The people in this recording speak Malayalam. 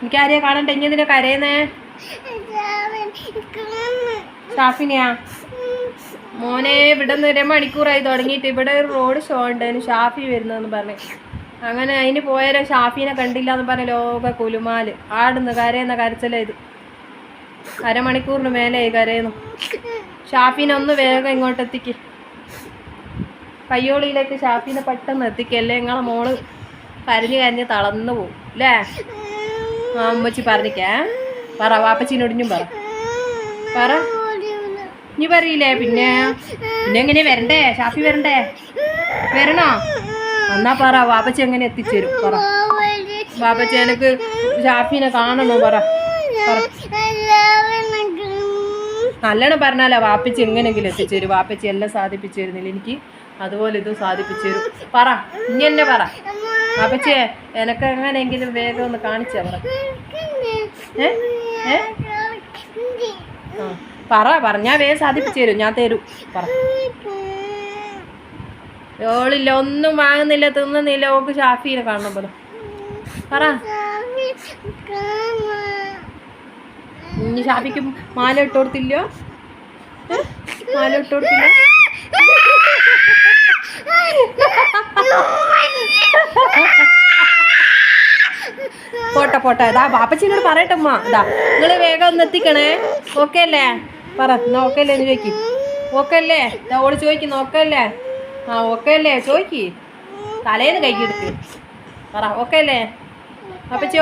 എനിക്കാരെയാ കാണണ്ടേ? ഇനി എന്തിനാ കരയുന്നേ? ഷാഫിനെയാ? മോനെ ഇവിടെ നിന്ന് 1 മണിക്കൂറായി തുടങ്ങിയിട്ട്. ഇവിടെ ഒരു റോഡ് ഷോ ഉണ്ട്, ഷാഫി വരുന്നതെന്ന് പറഞ്ഞു. അങ്ങനെ അതിന് പോയാലോ ഷാഫീനെ കണ്ടില്ല എന്ന് പറഞ്ഞ ലോക കുലുമാല് ആടുന്നു. കരയുന്ന കരച്ചില ഇത്. 1/2 മണിക്കൂറിന് മേലെയായി കരയുന്നു. ഷാഫീനെ ഒന്ന് വേഗം ഇങ്ങോട്ട് എത്തിക്ക്. കയ്യോളിയിലേക്ക് ഷാഫീനെ പെട്ടെന്ന് എത്തിക്കല്ലേ. നിങ്ങളെ മോള് കരഞ്ഞ് തളർന്നു പോവും അല്ലേ? ആ അമ്മച്ചി പറഞ്ഞിക്കേ. പറ വാപ്പച്ചീനൊടിഞ്ഞും പറ. ഇനി പറയില്ലേ? പിന്നെ എങ്ങനെ വരണ്ടേ? ഷാഫി വരണ്ടേ? വരണോ? എന്നാ പറ വാപ്പച്ചി എങ്ങനെ എത്തിച്ചേരും? പറ വാപ്പച്ചി എനിക്ക് ഷാഫീനെ കാണണോ? പറ നല്ലോണം പറഞ്ഞാലോ വാപ്പച്ചി എങ്ങനെയെങ്കിലും എത്തിച്ചേരും. വാപ്പച്ചി എല്ലാം സാധിപ്പിച്ചു തരുന്നില്ല എനിക്ക്, അതുപോലെ ഇതും സാധിപ്പിച്ചു തരും. പറ ഇനി എന്നെ പറ വാപ്പച്ചിയെ എനക്ക് എങ്ങനെയെങ്കിലും വേഗം ഒന്ന് കാണിച്ചാ പറ. പറഞ്ഞാ വേഗം സാധിപ്പിച്ചു തരും, ഞാൻ തരും. പറ. ഓളില്ല, ഒന്നും വാങ്ങുന്നില്ല, തിന്നുന്നില്ല. ഓക്ക് ഷാഫീനെ കാണണം പോലെ. പറ ഇനി ഷാഫിക്ക് മാല ഇട്ട് കൊടുത്തില്ല? മാല ഇട്ട് കൊടുത്തില്ല? പോട്ടെ ഇതാ ബാപ്പച്ചിനോട് പറയട്ടമ്മ. ഇതാ നിങ്ങൾ വേഗം ഒന്ന് എത്തിക്കണേ. ഓക്കെ അല്ലേ? പറ എന്നാ ഓക്കെ അല്ലേ എന്ന് ചോദിക്കും. ഓക്കെ അല്ലേ? ഇതാ ഓള് ചോദിക്കുന്നു ഓക്കെ അല്ലേ? ആ ഓക്കെ അല്ലേ ചോദിക്ക്. തലേന്ന് കൈക്കെടുക്ക്. പറ ഓക്കെ അല്ലേ? ബാപ്പച്ചി